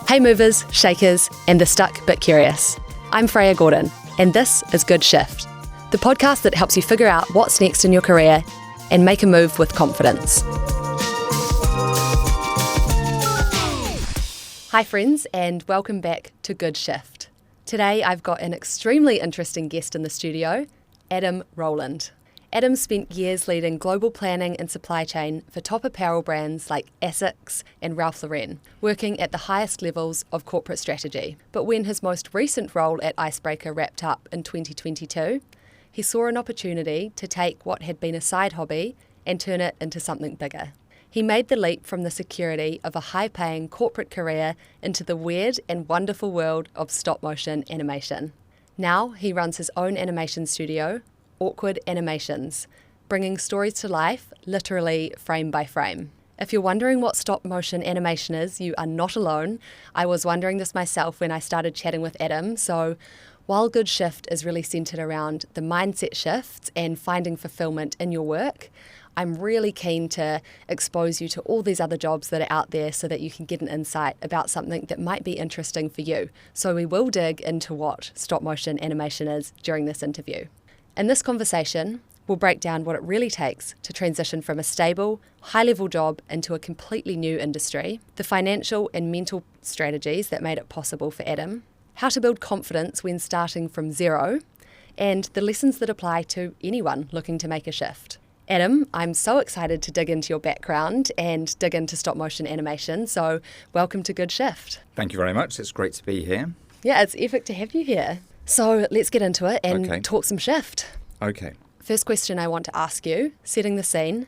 Hey movers, shakers, and the stuck but curious. I'm Freya Gordon, and this is Good Shift, the podcast that helps you figure out what's next in your career and make a move with confidence. Hi friends, and welcome back to Good Shift. Today I've got an extremely interesting guest in the studio, Adam Rowland. Adam spent years leading global planning and supply chain for top apparel brands like ASICS and Ralph Lauren, working at the highest levels of corporate strategy. But when his most recent role at Icebreaker wrapped up in 2022, he saw an opportunity to take what had been a side hobby and turn it into something bigger. He made the leap from the security of a high-paying corporate career into the weird and wonderful world of stop-motion animation. Now he runs his own animation studio, Awkward Animations, bringing stories to life literally frame by frame. If you're wondering what stop-motion animation is, you are not alone. I was wondering this myself when I started chatting with Adam, so while Good Shift is really centred around the mindset shifts and finding fulfilment in your work, I'm really keen to expose you to all these other jobs that are out there so that you can get an insight about something that might be interesting for you. So we will dig into what stop-motion animation is during this interview. In this conversation, we'll break down what it really takes to transition from a stable, high-level job into a completely new industry, the financial and mental strategies that made it possible for Adam, how to build confidence when starting from zero, and the lessons that apply to anyone looking to make a shift. Adam, I'm so excited to dig into your background and dig into stop-motion animation, so welcome to Good Shift. Thank you very much. It's great to be here. Yeah, it's epic to have you here. So let's get into it and talk some shift. Okay. First question I want to ask you, setting the scene,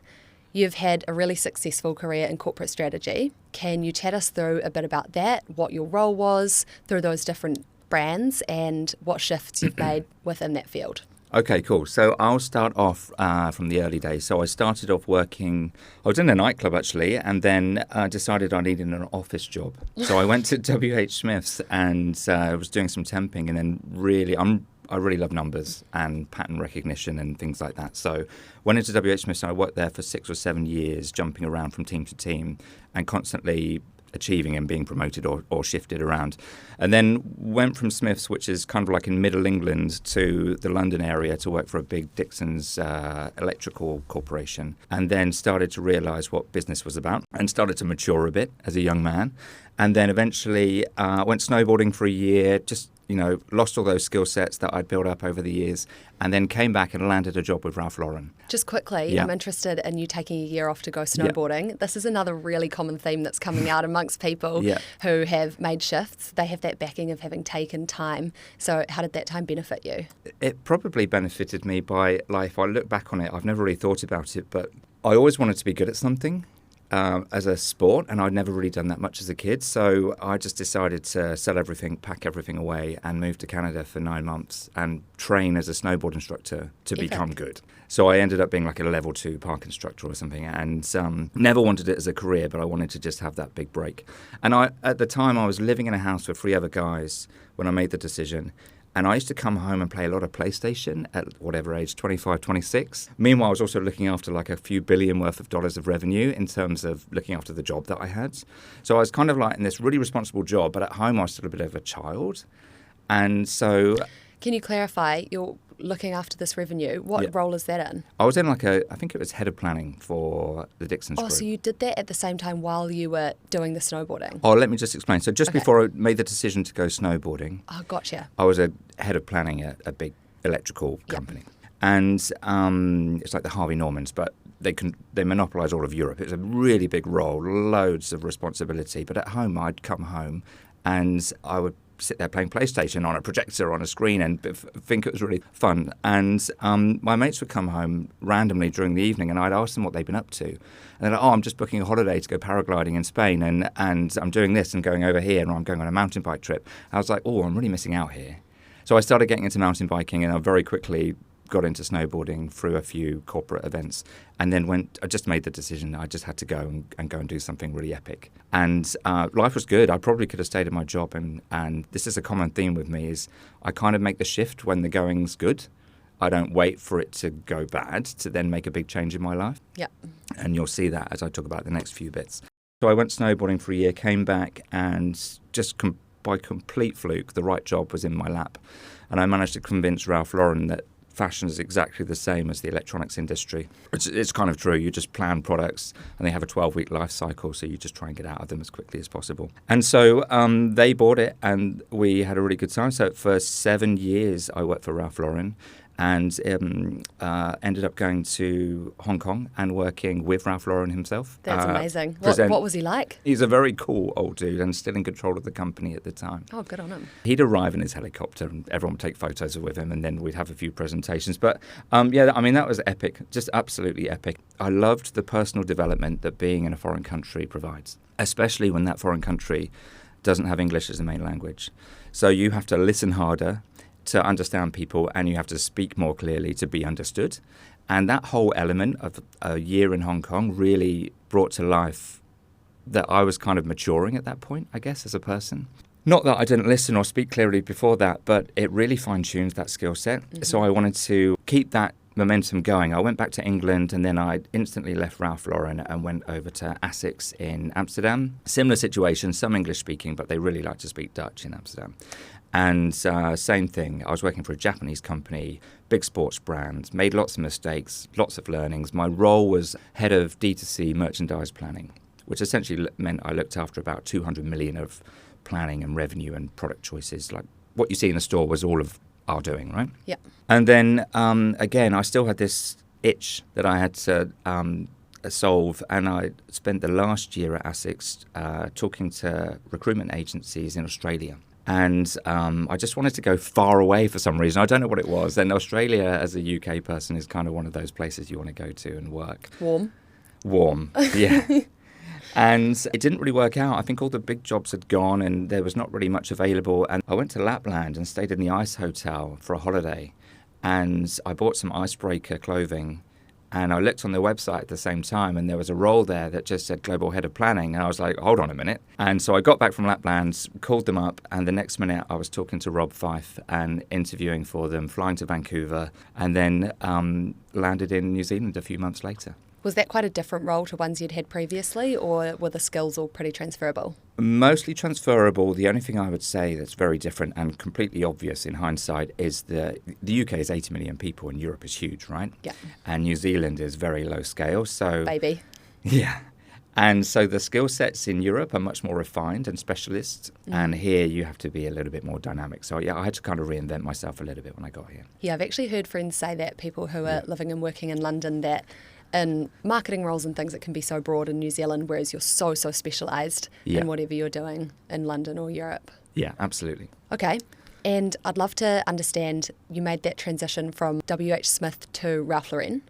you've had a really successful career in corporate strategy. Can you chat us through a bit about that, what your role was through those different brands and what shifts you've made within that field? Okay, cool. So I'll start off from the early days. So I started off working, I was in a nightclub actually, and then decided I needed an office job. So I went to WH Smith's and was doing some temping, and then I really love numbers and pattern recognition and things like that. So went into WH Smith's and I worked there for 6 or 7 years, jumping around from team to team and constantly achieving and being promoted or shifted around. And then went from Smith's, which is kind of like in Middle England, to the London area to work for a big Dixon's electrical corporation. And then started to realise what business was about and started to mature a bit as a young man. And then eventually went snowboarding for a year, just lost all those skill sets that I'd built up over the years, and then came back and landed a job with Ralph Lauren. Just quickly, I'm interested in you taking a year off to go snowboarding. Yeah. This is another really common theme that's coming out amongst people who have made shifts. They have that backing of having taken time. So how did that time benefit you? It probably benefited me by, if I look back on it, I've never really thought about it, but I always wanted to be good at something. As a sport, and I'd never really done that much as a kid, so I just decided to sell everything, pack everything away, and move to Canada for 9 months and train as a snowboard instructor to become good. So I ended up being like a level 2 park instructor or something, and never wanted it as a career, but I wanted to just have that big break. And at the time, I was living in a house with 3 other guys when I made the decision. And I used to come home and play a lot of PlayStation at whatever age, 25, 26. Meanwhile, I was also looking after like a few billion worth of dollars of revenue in terms of looking after the job that I had. So I was kind of like in this really responsible job, but at home I was still a bit of a child. And so... Can you clarify, you're looking after this revenue. What role is that in? I was in I think it was head of planning for the Dixon's Group. So you did that at the same time while you were doing the snowboarding? Oh, let me just explain. So just before I made the decision to go snowboarding, I was a head of planning at a big electrical company. And it's like the Harvey Normans, but they monopolise all of Europe. It was a really big role, loads of responsibility. But at home, I'd come home and I would sit there playing PlayStation on a projector on a screen and think it was really fun. And my mates would come home randomly during the evening and I'd ask them what they'd been up to. And they're like, I'm just booking a holiday to go paragliding in Spain and I'm doing this and going over here and I'm going on a mountain bike trip. I was like, I'm really missing out here. So I started getting into mountain biking and I very quickly got into snowboarding through a few corporate events and then I just made the decision I just had to go and do something really epic. And life was good. I probably could have stayed at my job and this is a common theme with me is I kind of make the shift when the going's good. I don't wait for it to go bad to then make a big change in my life. Yeah. And you'll see that as I talk about the next few bits. So I went snowboarding for a year, came back, and just by complete fluke, the right job was in my lap. And I managed to convince Ralph Lauren that fashion is exactly the same as the electronics industry. It's kind of true. You just plan products and they have a 12-week life cycle, so you just try and get out of them as quickly as possible. And so they bought it and we had a really good time. So for 7 years, I worked for Ralph Lauren and ended up going to Hong Kong and working with Ralph Lauren himself. That's amazing. What was he like? He's a very cool old dude and still in control of the company at the time. Oh, good on him. He'd arrive in his helicopter and everyone would take photos with him and then we'd have a few presentations. But that was epic, just absolutely epic. I loved the personal development that being in a foreign country provides, especially when that foreign country doesn't have English as a main language. So you have to listen harder to understand people, and you have to speak more clearly to be understood. And that whole element of a year in Hong Kong really brought to life that I was kind of maturing at that point, I guess, as a person. Not that I didn't listen or speak clearly before that, but it really fine-tuned that skill set. Mm-hmm. So I wanted to keep that momentum going. I went back to England and then I instantly left Ralph Lauren and went over to ASICS in Amsterdam. Similar situation, some English speaking, but they really like to speak Dutch in Amsterdam. And same thing, I was working for a Japanese company, big sports brand, made lots of mistakes, lots of learnings. My role was head of D2C merchandise planning, which essentially meant I looked after about 200 million of planning and revenue and product choices. Like what you see in a store was all of our doing, right? Yeah. And then again, I still had this itch that I had to solve, and I spent the last year at ASICS talking to recruitment agencies in Australia. And I just wanted to go far away for some reason. I don't know what it was. And Australia, as a UK person, is kind of one of those places you want to go to and work. Warm, yeah. And it didn't really work out. I think all the big jobs had gone and there was not really much available. And I went to Lapland and stayed in the ice hotel for a holiday. And I bought some Icebreaker clothing. And I looked on their website at the same time, and there was a role there that just said Global Head of Planning. And I was like, hold on a minute. And so I got back from Lapland, called them up, and the next minute I was talking to Rob Fife and interviewing for them, flying to Vancouver, and then landed in New Zealand a few months later. Was that quite a different role to ones you'd had previously, or were the skills all pretty transferable? Mostly transferable. The only thing I would say that's very different and completely obvious in hindsight is the UK is 80 million people and Europe is huge, right? Yeah. And New Zealand is very low scale. So baby. Yeah. And so the skill sets in Europe are much more refined and specialist. And here you have to be a little bit more dynamic. So yeah, I had to kind of reinvent myself a little bit when I got here. Yeah, I've actually heard friends say that, people who are living and working in London, that in marketing roles and things, it can be so broad in New Zealand, whereas you're so specialised in whatever you're doing in London or Europe. Yeah, absolutely. Okay. And I'd love to understand, you made that transition from WH Smith to Ralph Lauren.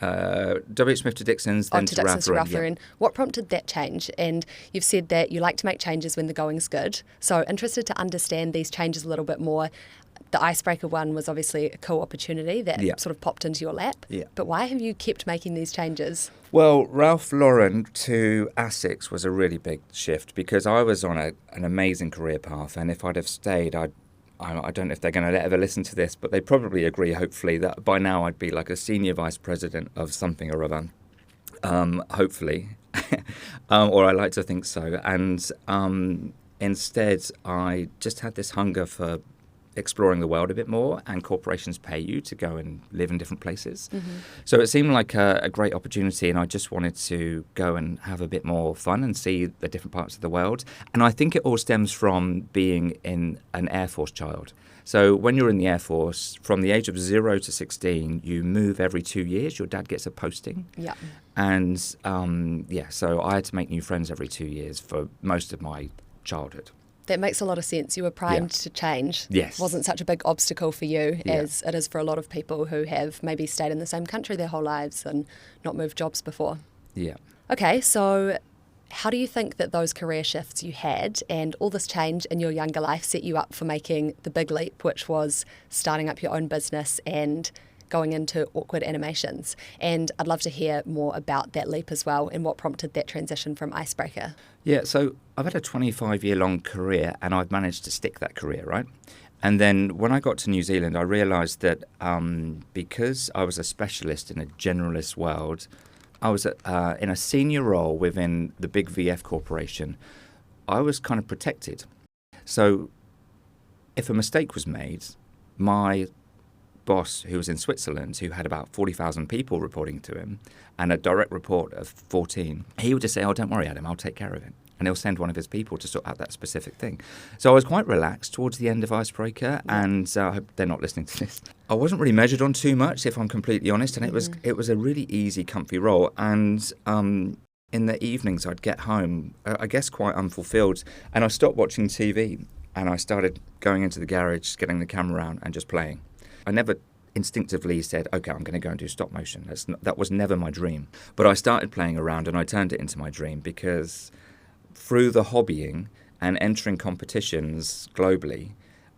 WH Smith to Dixon's, then to Ralph Lauren. Yeah. What prompted that change? And you've said that you like to make changes when the going's good. So interested to understand these changes a little bit more. The Icebreaker one was obviously a cool opportunity that sort of popped into your lap. Yeah. But why have you kept making these changes? Well, Ralph Lauren to ASICS was a really big shift because I was on an amazing career path, and if I'd have stayed, I don't know if they're going to ever listen to this, but they probably agree, hopefully, that by now I'd be like a senior vice president of something or other, hopefully, or I like to think so. And instead, I just had this hunger for exploring the world a bit more, and corporations pay you to go and live in different places. Mm-hmm. So it seemed like a great opportunity, and I just wanted to go and have a bit more fun and see the different parts of the world. And I think it all stems from being in an Air Force child. So when you're in the Air Force, from the age of 0 to 16, you move every 2 years. Your dad gets a posting. Yeah. And so I had to make new friends every 2 years for most of my childhood. That makes a lot of sense. You were primed to change. Yes. It wasn't such a big obstacle for you as it is for a lot of people who have maybe stayed in the same country their whole lives and not moved jobs before. Yeah. Okay, so how do you think that those career shifts you had and all this change in your younger life set you up for making the big leap, which was starting up your own business and going into awkward animations? And I'd love to hear more about that leap as well and what prompted that transition from Icebreaker. Yeah, so I've had a 25-year-long career and I've managed to stick that career, right? And then when I got to New Zealand, I realised that because I was a specialist in a generalist world, I was in a senior role within the big VF corporation, I was kind of protected. So if a mistake was made, my boss, who was in Switzerland, who had about 40,000 people reporting to him and a direct report of 14, he would just say, oh, don't worry, Adam, I'll take care of it. And he'll send one of his people to sort out that specific thing. So I was quite relaxed towards the end of Icebreaker, and I hope they're not listening to this. I wasn't really measured on too much, if I'm completely honest, and it was a really easy, comfy role. And in the evenings, I'd get home, I guess quite unfulfilled, and I stopped watching TV, and I started going into the garage, getting the camera out, and just playing. I never instinctively said, okay, I'm going to go and do stop motion. That was never my dream. But I started playing around, and I turned it into my dream because through the hobbying and entering competitions globally,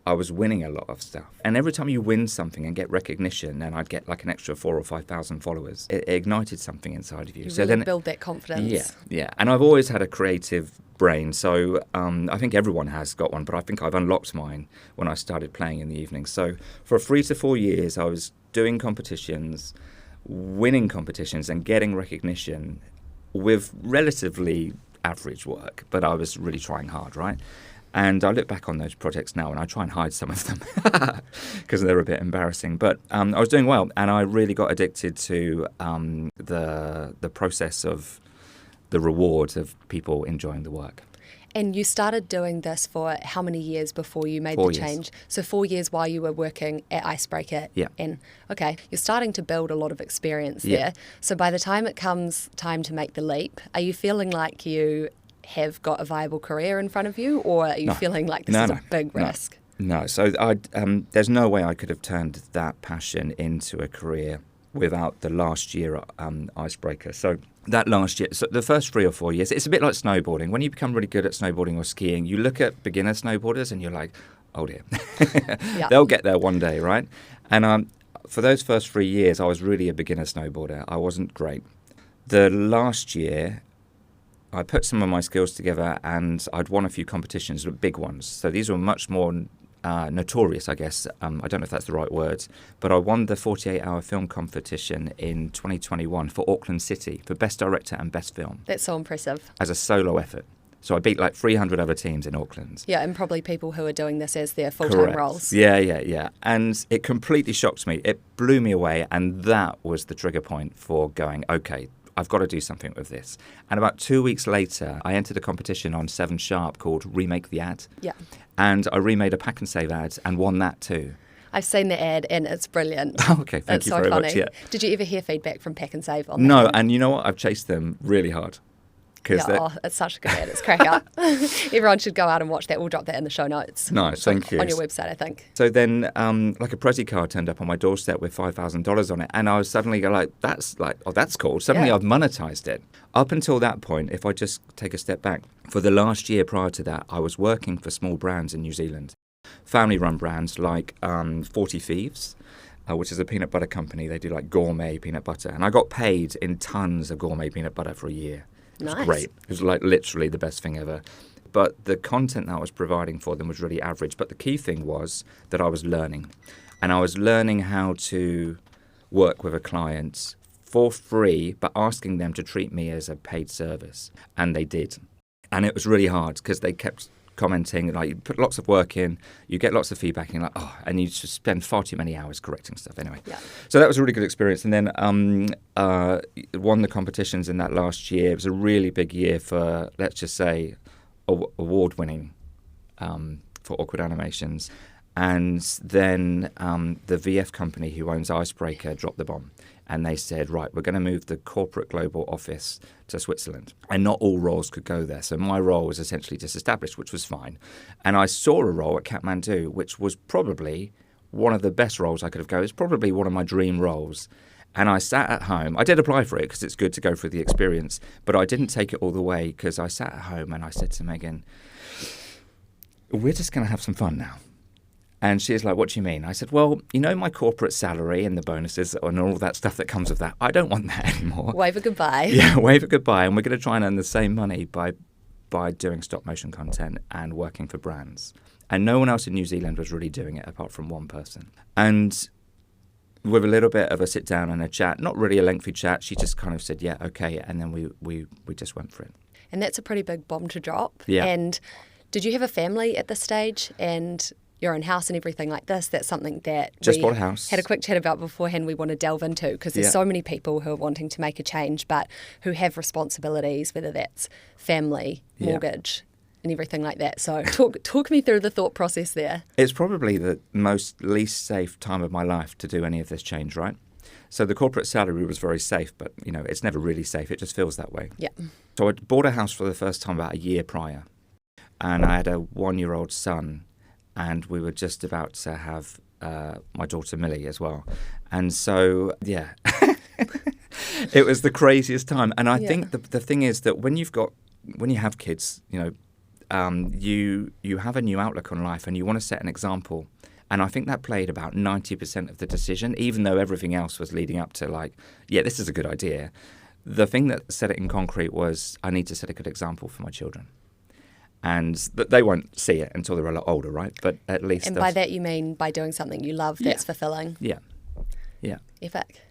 I was winning a lot of stuff. And every time you win something and get recognition, and I'd get like an extra 4,000 or 5,000 followers, it ignited something inside of you. So really then build that confidence. Yeah. And I've always had a creative brain, so I think everyone has got one, but I think I've unlocked mine when I started playing in the evenings. So for 3 to 4 years, I was doing competitions, winning competitions, and getting recognition with relatively average work, but I was really trying hard, right? And I look back on those projects now and I try and hide some of them because they're a bit embarrassing. But I was doing well, and I really got addicted to the process of the rewards of people enjoying the work. And you started doing this for how many years before you made 4 the change? years. So 4 years while you were working at Icebreaker. Yeah. And okay, you're starting to build a lot of experience there. So by the time it comes time to make the leap, are you feeling like you have got a viable career in front of you, or are you feeling like this is a big risk? No. So there's no way I could have turned that passion into a career without the last year at Icebreaker. So that last year, so the first 3 or 4 years, it's a bit like snowboarding. When you become really good at snowboarding or skiing, you look at beginner snowboarders and you're like, oh dear, they'll get there one day, right? And for those first 3 years, I was really a beginner snowboarder. I wasn't great. The last year, I put some of my skills together and I'd won a few competitions, big ones. So these were much more notorious, I guess. I don't know if that's the right word, but I won the 48-hour film competition in 2021 for Auckland City for Best Director and Best Film. That's so impressive. As a solo effort. So I beat like 300 other teams in Auckland. Yeah, and probably people who are doing this as their full-time roles. Yeah. And it completely shocked me. It blew me away, and that was the trigger point for going, okay, I've got to do something with this. And about 2 weeks later, I entered a competition on 7 Sharp called Remake the Ad. Yeah. And I remade a Pack and Save ad and won that too. I've seen the ad and it's brilliant. Oh, okay, thank you very much. Yeah. Did you ever hear feedback from Pack and Save on that? No, and you know what? I've chased them really hard. It's such a good ad. It's cracker. Everyone should go out and watch that. We'll drop that in the show notes. Nice, thank you. On your website, I think. So then, like a Prezi card turned up on my doorstep with $5,000 on it, and I was suddenly that's cool. Suddenly I've monetized it. Up until that point, if I just take a step back, for the last year prior to that, I was working for small brands in New Zealand, family-run brands like 40 Thieves, which is a peanut butter company. They do like gourmet peanut butter, and I got paid in tons of gourmet peanut butter for a year. It was great. It was like literally the best thing ever. But the content that I was providing for them was really average. But the key thing was that I was learning. And I was learning how to work with a client for free, but asking them to treat me as a paid service. And they did. And it was really hard because they kept commenting, like you put lots of work in, you get lots of feedback, and and you just spend far too many hours correcting stuff anyway. Yeah. So that was a really good experience. And then won the competitions in that last year. It was a really big year for, let's just say, award-winning for Awkward Animations. And then the VF company who owns Icebreaker dropped the bomb. And they said, right, we're going to move the corporate global office to Switzerland. And not all roles could go there. So my role was essentially disestablished, which was fine. And I saw a role at Kathmandu, which was probably one of the best roles I could have go. It's probably one of my dream roles. And I sat at home. I did apply for it because it's good to go through the experience. But I didn't take it all the way because I sat at home and I said to Megan, we're just going to have some fun now. And she's like, what do you mean? I said, well, you know my corporate salary and the bonuses and all that stuff that comes with that. I don't want that anymore. Wave it goodbye. Yeah, wave it goodbye. And we're going to try and earn the same money by doing stop motion content and working for brands. And no one else in New Zealand was really doing it apart from one person. And with a little bit of a sit down and a chat, not really a lengthy chat. She just kind of said, yeah, okay. And then we just went for it. And that's a pretty big bomb to drop. Yeah. And did you have a family at this stage and your own house and everything like this? That's something that just we bought a house. Had a quick chat about beforehand we want to delve into, because there's so many people who are wanting to make a change but who have responsibilities, whether that's family, mortgage, and everything like that. So talk me through the thought process there. It's probably the least safe time of my life to do any of this change, right? So the corporate salary was very safe, but it's never really safe. It just feels that way. Yeah. So I bought a house for the first time about a year prior, and I had a 1-year-old son, and we were just about to have my daughter Millie as well. And so, yeah, it was the craziest time. And I think the thing is that when you have kids, you have a new outlook on life and you want to set an example. And I think that played about 90% of the decision, even though everything else was leading up to like, yeah, this is a good idea. The thing that set it in concrete was I need to set a good example for my children. And they won't see it until they're a lot older, right? But at least... And by that you mean by doing something you love that's fulfilling? Yeah. Yeah. Epic.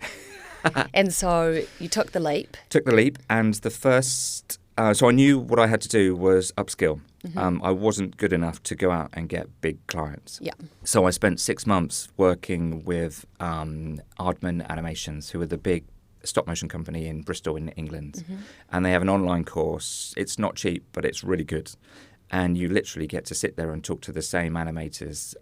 And so you took the leap. Took the leap, and the first... so I knew what I had to do was upskill. Mm-hmm. I wasn't good enough to go out and get big clients. Yeah. So I spent 6 months working with Aardman Animations, who are the big stop motion company in Bristol in England. Mm-hmm. And they have an online course. It's not cheap, but it's really good. And you literally get to sit there and talk to the same animators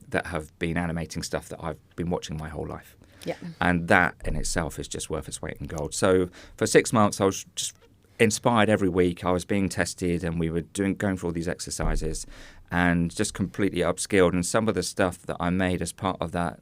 that have been animating stuff that I've been watching my whole life. Yeah. And that in itself is just worth its weight in gold. So for 6 months, I was just inspired every week. I was being tested and we were going through all these exercises and just completely upskilled. And some of the stuff that I made as part of that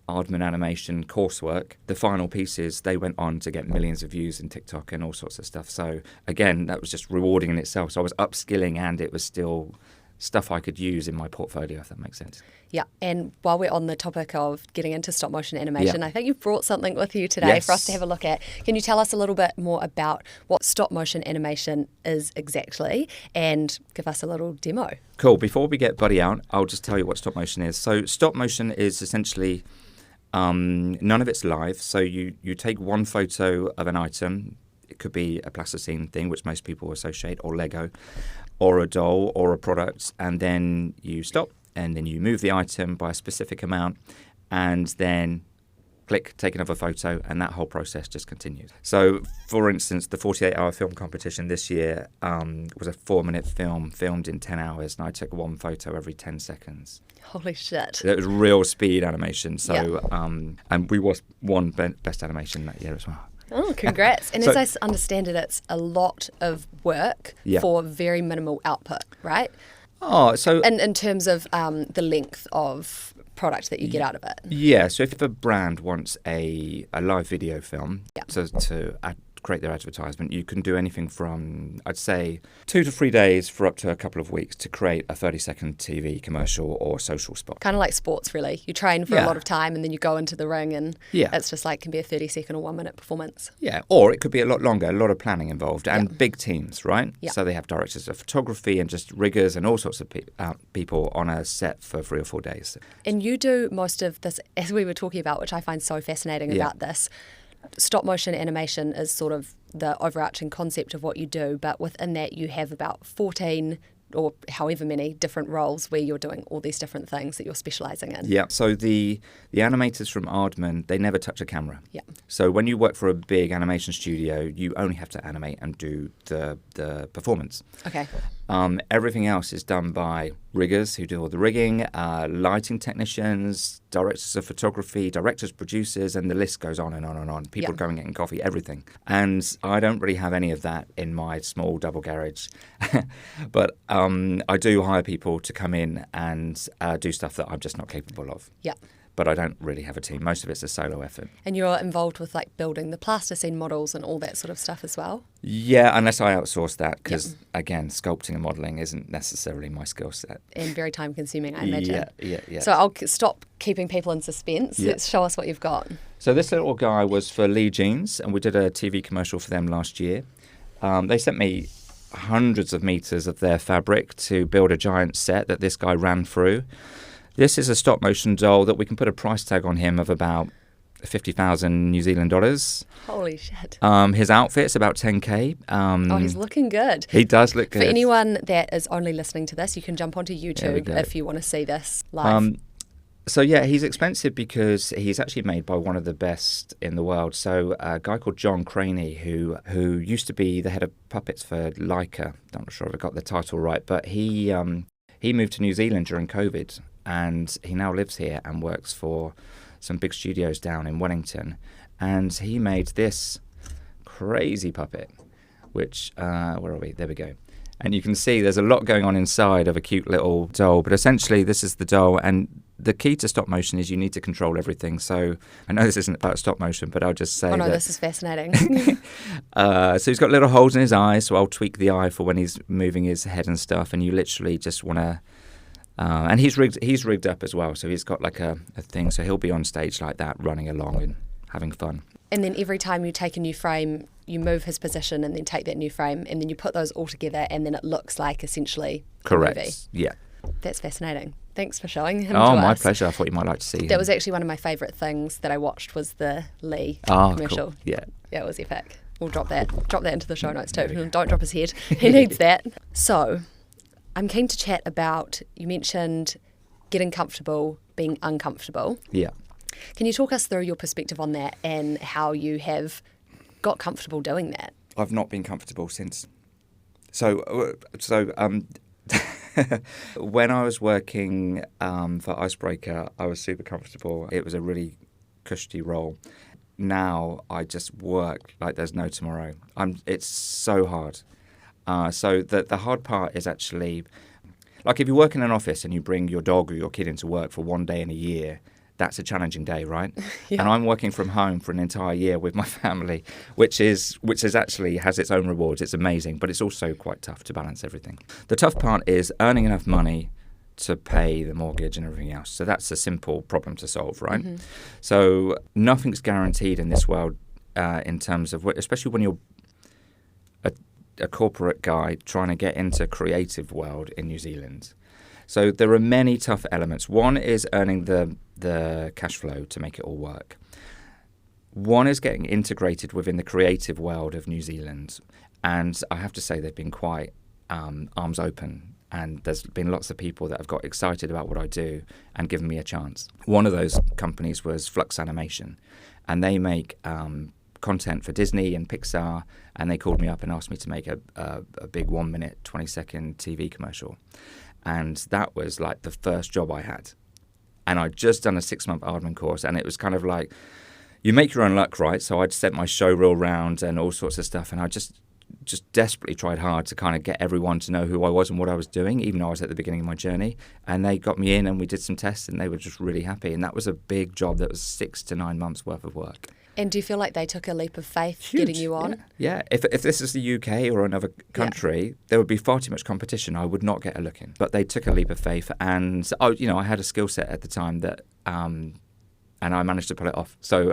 Aardman Animation coursework, the final pieces, they went on to get millions of views in TikTok and all sorts of stuff. So again, that was just rewarding in itself. So I was upskilling and it was still stuff I could use in my portfolio, if that makes sense. Yeah, and while we're on the topic of getting into stop motion animation, I think you've brought something with you today for us to have a look at. Can you tell us a little bit more about what stop motion animation is exactly and give us a little demo? Cool. Before we get Buddy out, I'll just tell you what stop motion is. So stop motion is essentially none of it's live. So you take one photo of an item. It could be a plasticine thing, which most people associate, or Lego, or a doll, or a product, and then you stop, and then you move the item by a specific amount, and then click, take another photo, and that whole process just continues. So, for instance, the 48-hour film competition this year was a 4-minute film filmed in 10 hours, and I took one photo every 10 seconds. Holy shit. It was real speed animation. So, and we won Best Animation that year as well. Oh, congrats. And so, as I understand it, it's a lot of work for very minimal output, right? Oh, so... In terms of the length of product that you get out of it. Yeah, so if a brand wants a live video film to create their advertisement, you can do anything from, I'd say, 2 to 3 days for up to a couple of weeks to create a 30-second TV commercial or social spot. Kind of like sports, really. You train for a lot of time and then you go into the ring and it's just like, can be a 30-second or 1-minute performance. Yeah, or it could be a lot longer, a lot of planning involved and big teams, right? Yeah. So they have directors of photography and just riggers and all sorts of people on a set for 3 or 4 days. And you do most of this, as we were talking about, which I find so fascinating about this. Stop motion animation is sort of the overarching concept of what you do, but within that you have about 14 or however many different roles where you're doing all these different things that you're specialising in. Yeah, so the animators from Aardman, they never touch a camera. Yeah. So when you work for a big animation studio, you only have to animate and do the performance. Okay. Everything else is done by riggers who do all the rigging, lighting technicians, directors of photography, directors, producers, and the list goes on and on and on. People going getting coffee, everything. And I don't really have any of that in my small double garage. But I do hire people to come in and do stuff that I'm just not capable of. Yeah. But I don't really have a team. Most of it's a solo effort. And you're involved with like building the plasticine models and all that sort of stuff as well? Yeah, unless I outsource that because, again, sculpting and modelling isn't necessarily my skill set. And very time consuming, I imagine. Yeah. So I'll stop keeping people in suspense. Yeah. Let's show us what you've got. So this little guy was for Lee Jeans, and we did a TV commercial for them last year. They sent me hundreds of meters of their fabric to build a giant set that this guy ran through. This is a stop motion doll that we can put a price tag on him of about 50,000 New Zealand dollars. Holy shit. His outfit's about 10K. He's looking good. He does look good. For anyone that is only listening to this, you can jump onto YouTube if you want to see this live. So yeah, he's expensive because he's actually made by one of the best in the world. So a guy called John Craney, who used to be the head of puppets for Leica. I'm not sure if I got the title right, but he moved to New Zealand during COVID, and he now lives here and works for some big studios down in Wellington. And he made this crazy puppet, which where are we? There we go. And you can see there's a lot going on inside of a cute little doll. But essentially, this is the doll. And the key to stop motion is you need to control everything. So I know this isn't about stop motion, but I'll just say this is fascinating. So he's got little holes in his eyes. So I'll tweak the eye for when he's moving his head and stuff. And you literally just want to... and he's rigged up as well. So he's got like a thing. So he'll be on stage like that, running along and having fun. And then every time you take a new frame, you move his position and then take that new frame and then you put those all together and then it looks like essentially correct. A movie. Yeah. That's fascinating. Thanks for showing him Oh, to my us. pleasure. I thought you might like to see him. That was actually one of my favourite things that I watched was the Lee commercial. Cool. Yeah. Yeah, it was epic. We'll drop that into the show notes too. Don't drop his head. He needs that. So I'm keen to chat about, you mentioned getting comfortable, being uncomfortable. Yeah. Can you talk us through your perspective on that and how you have got comfortable doing that? I've not been comfortable since. So when I was working for Icebreaker, I was super comfortable. It was a really cushy role. Now I just work like there's no tomorrow. It's so hard. So the hard part is actually, like if you work in an office and you bring your dog or your kid into work for one day in a year, that's a challenging day, right? Yeah. And I'm working from home for an entire year with my family, which is actually has its own rewards. It's amazing, but it's also quite tough to balance everything. The tough part is earning enough money to pay the mortgage and everything else. So that's a simple problem to solve, right? Mm-hmm. So nothing's guaranteed in this world in terms of, especially when you're a corporate guy trying to get into creative world in New Zealand. So there are many tough elements. One is earning the cash flow to make it all work. One is getting integrated within the creative world of New Zealand. And I have to say they've been quite arms open. And there's been lots of people that have got excited about what I do and given me a chance. One of those companies was Flux Animation. And they make content for Disney and Pixar. And they called me up and asked me to make a big 1 minute, 20-second TV commercial. And that was like the first job I had. And I'd just done a 6-month Aardman course. And it was kind of like, you make your own luck, right? So I'd sent my show reel round and all sorts of stuff. And I just desperately tried hard to kind of get everyone to know who I was and what I was doing, even though I was at the beginning of my journey. And they got me in and we did some tests and they were just really happy. And that was a big job. That was 6 to 9 months worth of work. And do you feel like they took a leap of faith getting you on? Yeah. If this is the UK or another country, there would be far too much competition. I would not get a look in. But they took a leap of faith, and I had a skill set at the time that, and I managed to pull it off. So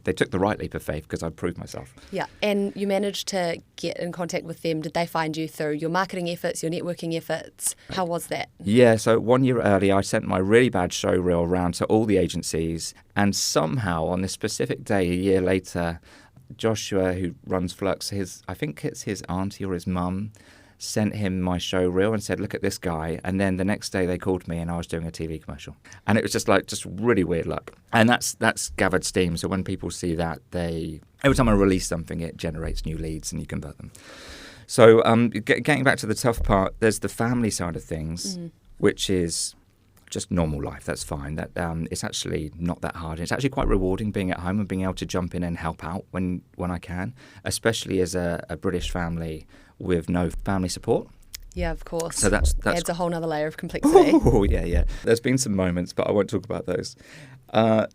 they took the right leap of faith because I proved myself. Yeah. And you managed to get in contact with them. Did they find you through your marketing efforts, your networking efforts? How was that? Yeah. So 1 year early, I sent my really bad show reel around to all the agencies. And somehow on this specific day, a year later, Joshua, who runs Flux, I think it's his auntie or his mum, sent him my show reel and said, look at this guy. And then the next day they called me and I was doing a TV commercial. And it was just really weird luck. And that's gathered steam. So when people see that, every time I release something, it generates new leads and you convert them. So getting back to the tough part, there's the family side of things, which is just normal life. That's fine. That it's actually not that hard. It's actually quite rewarding being at home and being able to jump in and help out when I can, especially as a British family with no family support. Yeah, of course. So that's adds a whole other layer of complexity. Oh, yeah. There's been some moments, but I won't talk about those.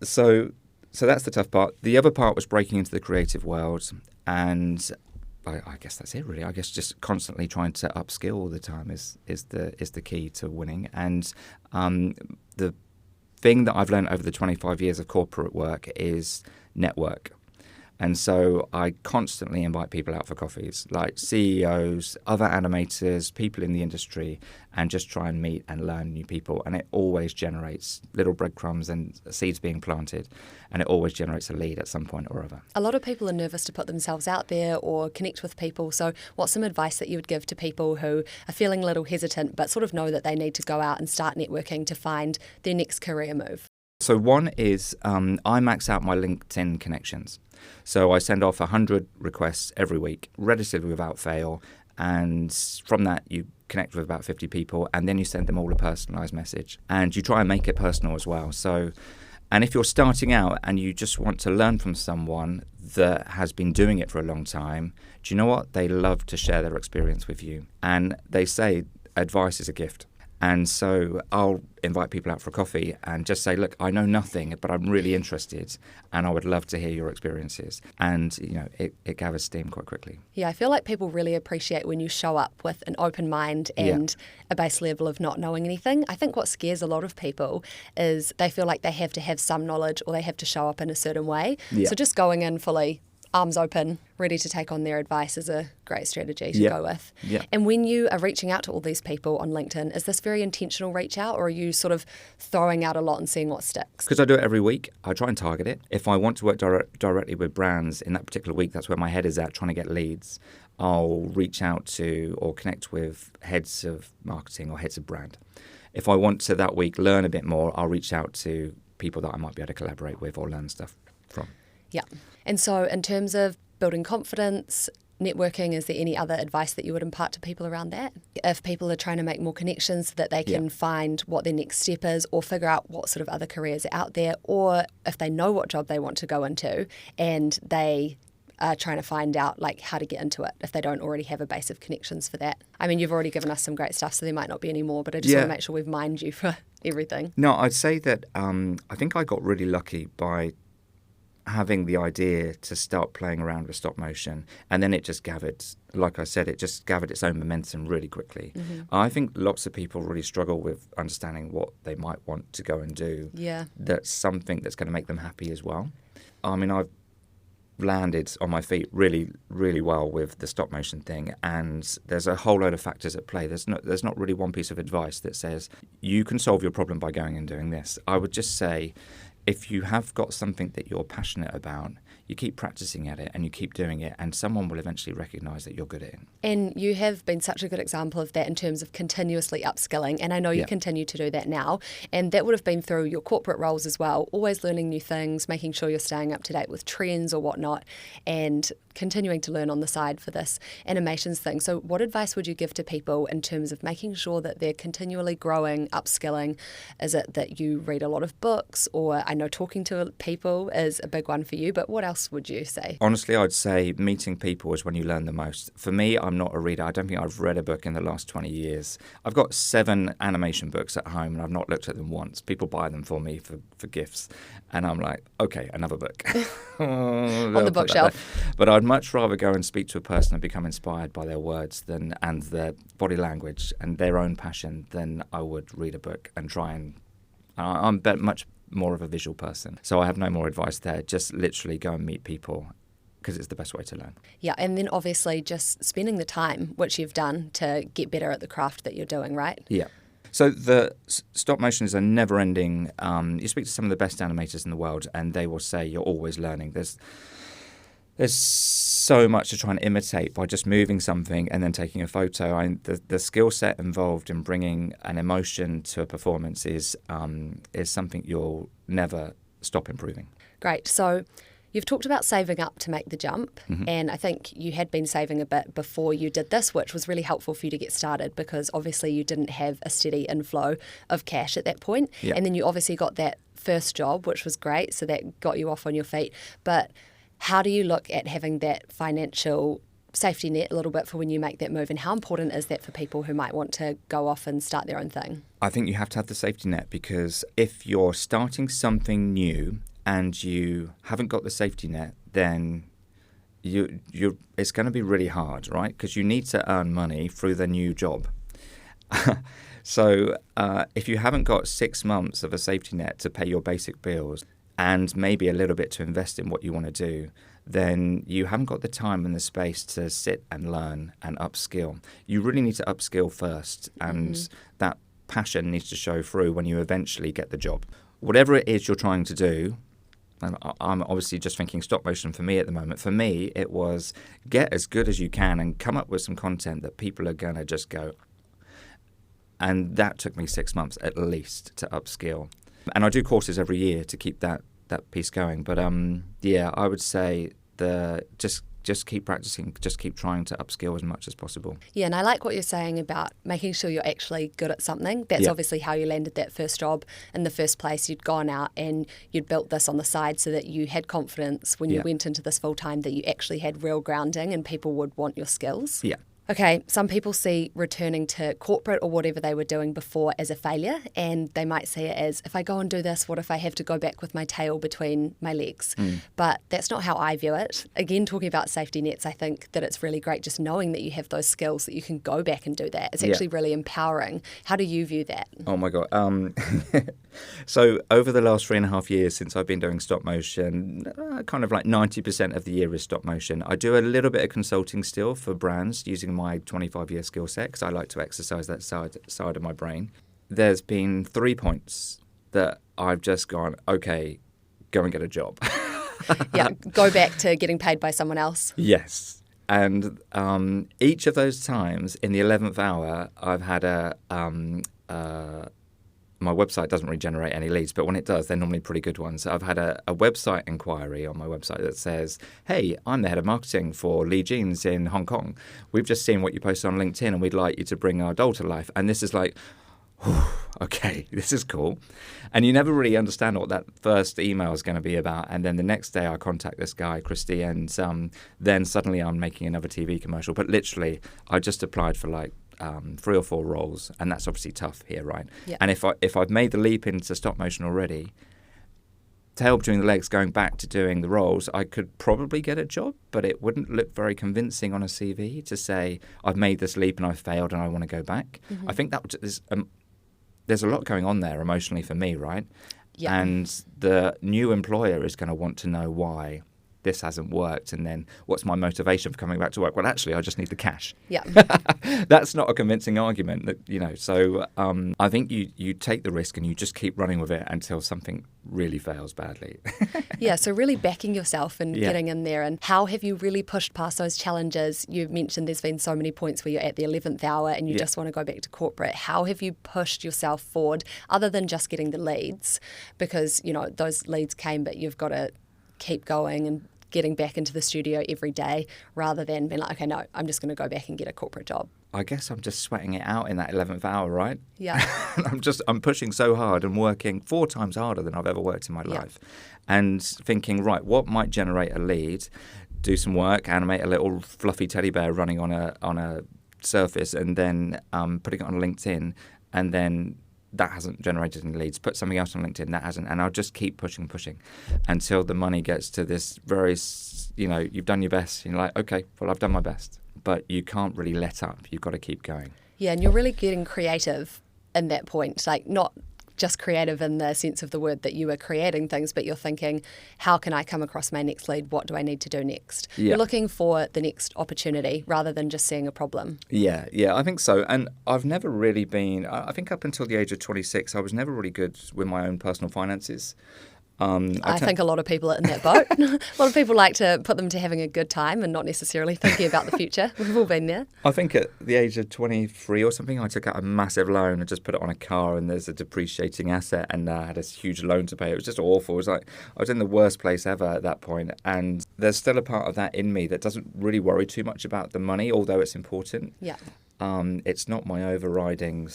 So that's the tough part. The other part was breaking into the creative world, and I guess that's it, really. I guess just constantly trying to upskill all the time is the key to winning. And the thing that I've learned over the 25 years of corporate work is network. And so I constantly invite people out for coffees, like CEOs, other animators, people in the industry, and just try and meet and learn new people. And it always generates little breadcrumbs and seeds being planted, and it always generates a lead at some point or other. A lot of people are nervous to put themselves out there or connect with people. So what's some advice that you would give to people who are feeling a little hesitant but sort of know that they need to go out and start networking to find their next career move? So one is I max out my LinkedIn connections. So I send off 100 requests every week, relatively without fail. And from that, you connect with about 50 people, and then you send them all a personalized message. And you try and make it personal as well. So, and if you're starting out and you just want to learn from someone that has been doing it for a long time, do you know what? They love to share their experience with you. And they say advice is a gift. And so I'll invite people out for a coffee and just say, look, I know nothing, but I'm really interested and I would love to hear your experiences. And, it gathers steam quite quickly. Yeah, I feel like people really appreciate when you show up with an open mind and a base level of not knowing anything. I think what scares a lot of people is they feel like they have to have some knowledge or they have to show up in a certain way. Yeah. So just going in fully arms open, ready to take on their advice is a great strategy to go with. Yeah. And when you are reaching out to all these people on LinkedIn, is this very intentional reach out, or are you sort of throwing out a lot and seeing what sticks? Because I do it every week, I try and target it. If I want to work directly with brands in that particular week, that's where my head is at, trying to get leads. I'll reach out to or connect with heads of marketing or heads of brand. If I want to that week learn a bit more, I'll reach out to people that I might be able to collaborate with or learn stuff from. Yeah. And so in terms of building confidence, networking, is there any other advice that you would impart to people around that? If people are trying to make more connections so that they can find what their next step is or figure out what sort of other careers are out there, or if they know what job they want to go into and they are trying to find out how to get into it if they don't already have a base of connections for that. I mean, you've already given us some great stuff, so there might not be any more, but I just want to make sure we've mined you for everything. No, I'd say that I think I got really lucky by having the idea to start playing around with stop motion, and then it just gathered, like I said, it just gathered its own momentum really quickly. Mm-hmm. I think lots of people really struggle with understanding what they might want to go and do. Yeah. That's something that's going to make them happy as well. I mean, I've landed on my feet really, really well with the stop motion thing, and there's a whole load of factors at play. There's not really one piece of advice that says you can solve your problem by going and doing this. I would just say, if you have got something that you're passionate about, you keep practicing at it and you keep doing it, and someone will eventually recognise that you're good at it. And you have been such a good example of that in terms of continuously upskilling, and I know you continue to do that now, and that would have been through your corporate roles as well, always learning new things, making sure you're staying up to date with trends or whatnot, and continuing to learn on the side for this animations thing. So what advice would you give to people in terms of making sure that they're continually growing, upskilling? Is it that you read a lot of books, or I know talking to people is a big one for you, but what else would you say? Honestly, I'd say meeting people is when you learn the most. For me, I'm not a reader. I don't think I've read a book in the last 20 years. I've got 7 animation books at home and I've not looked at them once. People buy them for me for gifts. And I'm like, okay, another book. On the bookshelf. But I'd much rather go and speak to a person and become inspired by their words and their body language and their own passion than I would read a book and try and... I'm much more of a visual person. So I have no more advice there. Just literally go and meet people, because it's the best way to learn. Yeah, and then obviously just spending the time, which you've done, to get better at the craft that you're doing, right? Yeah. So the stop motion is a never-ending... you speak to some of the best animators in the world and they will say you're always learning. There's so much to try and imitate by just moving something and then taking a photo. The skill set involved in bringing an emotion to a performance is something you'll never stop improving. Great. So you've talked about saving up to make the jump, and I think you had been saving a bit before you did this, which was really helpful for you to get started because obviously you didn't have a steady inflow of cash at that point. Yep. And then you obviously got that first job, which was great, so that got you off on your feet. But how do you look at having that financial safety net a little bit for when you make that move, and how important is that for people who might want to go off and start their own thing? I think you have to have the safety net, because if you're starting something new and you haven't got the safety net, then it's going to be really hard, right? Because you need to earn money through the new job. So if you haven't got 6 months of a safety net to pay your basic bills and maybe a little bit to invest in what you want to do, then you haven't got the time and the space to sit and learn and upskill. You really need to upskill first, and that passion needs to show through when you eventually get the job. Whatever it is you're trying to do, and I'm obviously just thinking stop motion for me at the moment. For me, it was get as good as you can and come up with some content that people are going to just go. And that took me 6 months at least to upskill. And I do courses every year to keep that piece going. But I would say just keep practicing, just keep trying to upskill as much as possible. Yeah, and I like what you're saying about making sure you're actually good at something. That's obviously how you landed that first job in the first place. You'd gone out and you'd built this on the side so that you had confidence when you went into this full time, that you actually had real grounding and people would want your skills. Yeah. Okay, some people see returning to corporate or whatever they were doing before as a failure, and they might see it as, if I go and do this, what if I have to go back with my tail between my legs? But that's not how I view it. Again, talking about safety nets, I think that it's really great just knowing that you have those skills that you can go back and do that. It's actually really empowering. How do you view that? Oh my God. So over the last 3.5 years since I've been doing stop motion, kind of like 90% of the year is stop motion. I do a little bit of consulting still for brands using my 25-year skill set because I like to exercise that side of my brain. There's been 3 points that I've just gone, okay, go and get a job. Go back to getting paid by someone else. Yes. And each of those times in the 11th hour, I've had my website doesn't really generate any leads, but when it does, they're normally pretty good ones. I've had a website inquiry on my website that says, hey, I'm the head of marketing for Lee Jeans in Hong Kong. We've just seen what you posted on LinkedIn and we'd like you to bring our doll to life. And this is like, okay, this is cool. And you never really understand what that first email is going to be about. And then the next day I contact this guy, Christy, and then suddenly I'm making another TV commercial. But literally, I just applied for like 3 or 4 roles, and that's obviously tough here, right? Yeah. And if I've made the leap into stop motion already, tail between the legs going back to doing the roles, I could probably get a job, but it wouldn't look very convincing on a CV to say I've made this leap and I've failed and I want to go back. I think that there's a lot going on there emotionally for me, right? Yeah. And the new employer is going to want to know why this hasn't worked, and then what's my motivation for coming back to work? Well, actually, I just need the cash. Yeah. That's not a convincing argument, So I think you take the risk and you just keep running with it until something really fails badly. Yeah, so really backing yourself and getting in there. And how have you really pushed past those challenges? You've mentioned there's been so many points where you're at the 11th hour and you just want to go back to corporate. How have you pushed yourself forward other than just getting the leads? Because, those leads came, but you've got to keep going and getting back into the studio every day rather than being like, okay, no, I'm just going to go back and get a corporate job. I guess I'm just sweating it out in that 11th hour, right? Yeah. I'm pushing so hard and working 4 times harder than I've ever worked in my life. And thinking, right, what might generate a lead? Do some work, animate a little fluffy teddy bear running on a surface, and then putting it on LinkedIn, and then that hasn't generated any leads. Put something else on LinkedIn, that hasn't. And I'll just keep pushing until the money gets to this very, you've done your best. You're like, okay, well, I've done my best. But you can't really let up. You've got to keep going. Yeah, and you're really getting creative in that point. Like, not just creative in the sense of the word that you are creating things, but you're thinking, how can I come across my next lead? What do I need to do next? Yeah. You're looking for the next opportunity rather than just seeing a problem. Yeah, I think so. And I've never really been, I think up until the age of 26, I was never really good with my own personal finances. I think a lot of people are in that boat. A lot of people like to put them to having a good time and not necessarily thinking about the future. We've all been there. I think at the age of 23 or something, I took out a massive loan and just put it on a car, and there's a depreciating asset, and I had this huge loan to pay. It was just awful. It was like I was in the worst place ever at that point. And there's still a part of that in me that doesn't really worry too much about the money, although it's important. Yeah. It's not my overriding,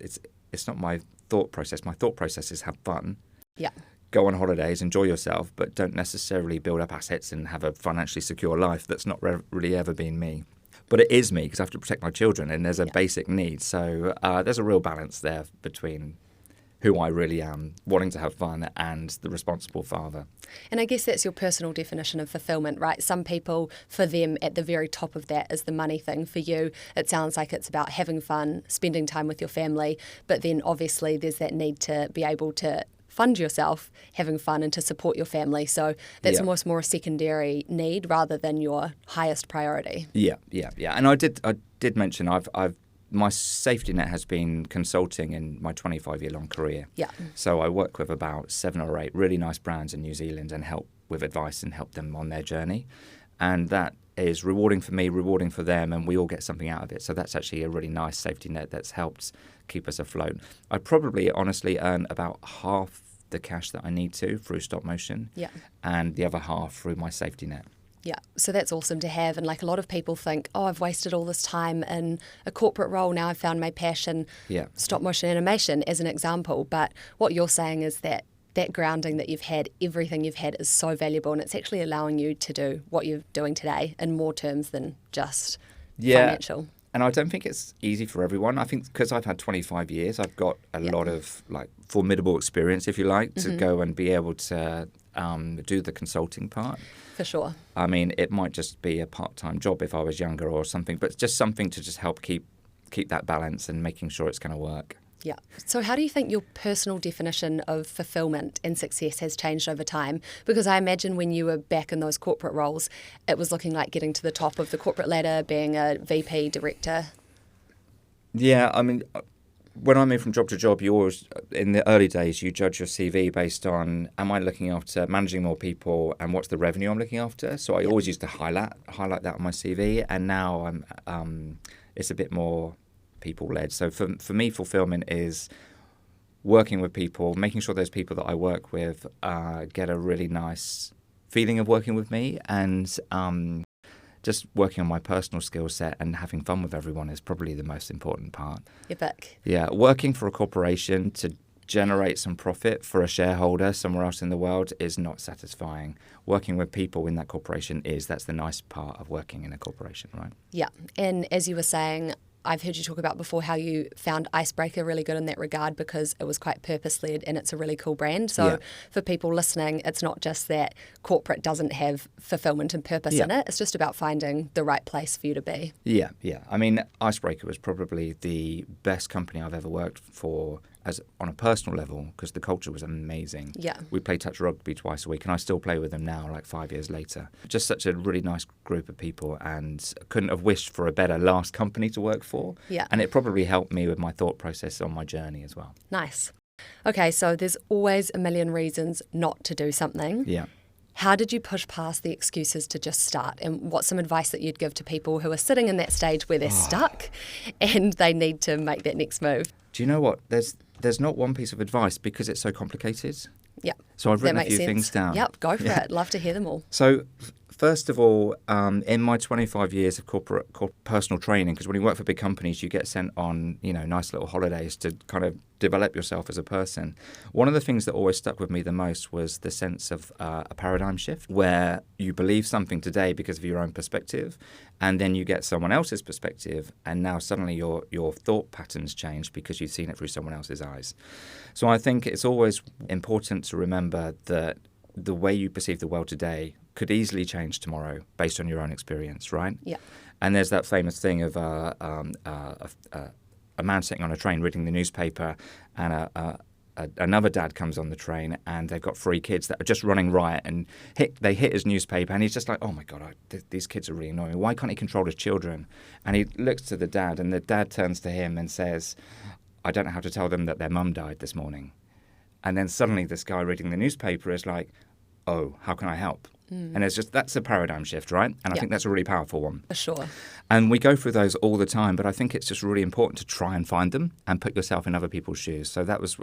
it's not my thought process. My thought process is have fun. Yeah. Go on holidays, enjoy yourself, but don't necessarily build up assets and have a financially secure life. That's not really ever been me. But it is me because I have to protect my children, and there's a basic need. So there's a real balance there between who I really am, wanting to have fun, and the responsible father. And I guess that's your personal definition of fulfillment, right? Some people, for them, at the very top of that is the money thing. For you, it sounds like it's about having fun, spending time with your family, but then obviously there's that need to be able to fund yourself having fun and to support your family. So that's almost more a secondary need rather than your highest priority. Yeah. And I did mention my safety net has been consulting in my 25-year-long career. Yeah. So I work with about 7 or 8 really nice brands in New Zealand and help with advice and help them on their journey. And that is rewarding for me, rewarding for them, and we all get something out of it. So that's actually a really nice safety net that's helped keep us afloat. I probably honestly earn about half the cash that I need to through stop motion, and the other half through my safety net. Yeah, so that's awesome to have. And like a lot of people think, oh, I've wasted all this time in a corporate role. Now I've found my passion, stop motion animation as an example. But what you're saying is that grounding that you've had, everything you've had is so valuable, and it's actually allowing you to do what you're doing today in more terms than just financial. And I don't think it's easy for everyone. I think because I've had 25 years, I've got a lot of like formidable experience, if you like, to go and be able to do the consulting part. For sure. I mean, it might just be a part-time job if I was younger or something, but just something to just help keep that balance and making sure it's going to work. Yeah. So how do you think your personal definition of fulfillment and success has changed over time? Because I imagine when you were back in those corporate roles, it was looking like getting to the top of the corporate ladder, being a VP, director. Yeah, I mean, when I moved from job to job, you always, in the early days, you judge your CV based on, am I looking after managing more people and what's the revenue I'm looking after? So I always used to highlight that on my CV, and now it's a bit more people-led. So for me, fulfillment is working with people, making sure those people that I work with get a really nice feeling of working with me, and just working on my personal skill set and having fun with everyone is probably the most important part. Epic. Yeah, working for a corporation to generate some profit for a shareholder somewhere else in the world is not satisfying. Working with people in that corporation is. That's the nice part of working in a corporation, right? Yeah, and as you were saying, I've heard you talk about before how you found Icebreaker really good in that regard because it was quite purpose-led and it's a really cool brand. So for people listening, it's not just that corporate doesn't have fulfillment and purpose in it. It's just about finding the right place for you to be. Yeah. I mean, Icebreaker was probably the best company I've ever worked for on a personal level because the culture was amazing. Yeah. We play touch rugby twice a week and I still play with them now, like 5 years later. Just such a really nice group of people and couldn't have wished for a better last company to work for. Yeah. And it probably helped me with my thought process on my journey as well. Nice. Okay, so there's always a million reasons not to do something. Yeah. How did you push past the excuses to just start? And what's some advice that you'd give to people who are sitting in that stage where they're stuck and they need to make that next move? Do you know what? There's not one piece of advice because it's so complicated. Yeah. So I've written a few things down. Yep, go for it. Love to hear them all. So first of all, in my 25 years of corporate personal training, because when you work for big companies, you get sent on, nice little holidays to kind of develop yourself as a person. One of the things that always stuck with me the most was the sense of a paradigm shift where you believe something today because of your own perspective, and then you get someone else's perspective, and now suddenly your thought patterns change because you've seen it through someone else's eyes. So I think it's always important to remember that the way you perceive the world today could easily change tomorrow based on your own experience, right? Yeah. And there's that famous thing of a man sitting on a train reading the newspaper, and another dad comes on the train, and they've got 3 kids that are just running riot, and they hit his newspaper, and he's just like, oh my God, these kids are really annoying. Why can't he control his children? And he looks to the dad, and the dad turns to him and says, I don't know how to tell them that their mum died this morning. And then suddenly this guy reading the newspaper is like, oh, how can I help? And that's a paradigm shift, right? And I think that's a really powerful one. For sure. And we go through those all the time, but I think it's just really important to try and find them and put yourself in other people's shoes. So that was,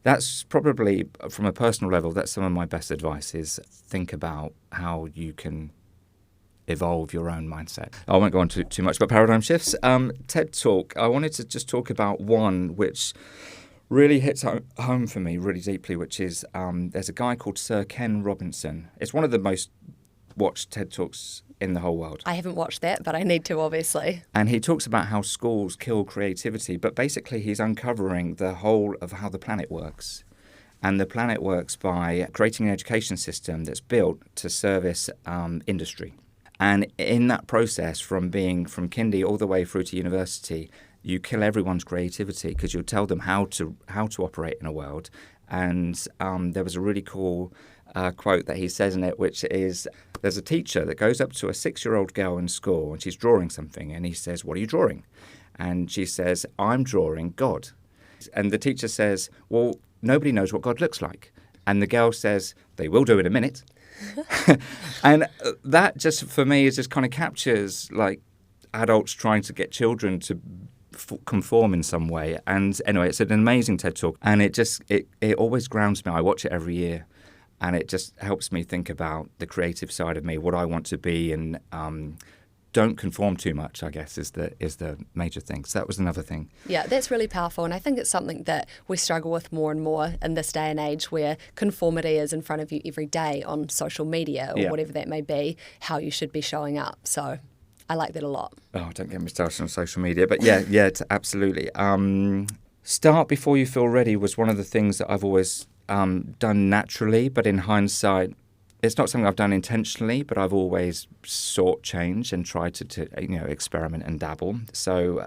that's probably, from a personal level, that's some of my best advice is think about how you can evolve your own mindset. I won't go on too much about paradigm shifts. TED Talk, I wanted to just talk about one which really hits home for me really deeply, which is there's a guy called Sir Ken Robinson. It's one of the most watched TED Talks in the whole world. I haven't watched that, but I need to, obviously. And he talks about how schools kill creativity, but basically he's uncovering the whole of how the planet works. And the planet works by creating an education system that's built to service industry. And in that process, from kindy all the way through to university, you kill everyone's creativity because you'll tell them how to operate in a world, And there was a really cool quote that he says in it, which is, there's a teacher that goes up to a 6-year-old girl in school and she's drawing something, and he says, "What are you drawing?" And she says, "I'm drawing God." And the teacher says, "Well, nobody knows what God looks like." And the girl says, "They will do in a minute." And that just, for me, is just kind of captures like adults trying to get children to conform in some way. And anyway, it's an amazing TED Talk, and it always grounds me. I watch it every year, and it just helps me think about the creative side of me, what I want to be, and don't conform too much, I guess, is the major thing. So that was another thing. Yeah, that's really powerful. And I think it's something that we struggle with more and more in this day and age, where conformity is in front of you every day on social media or whatever that may be, how you should be showing up. So I like that a lot. Oh, don't get me started on social media. But absolutely. Start before you feel ready was one of the things that I've always done naturally, but in hindsight, it's not something I've done intentionally, but I've always sought change and tried to experiment and dabble. So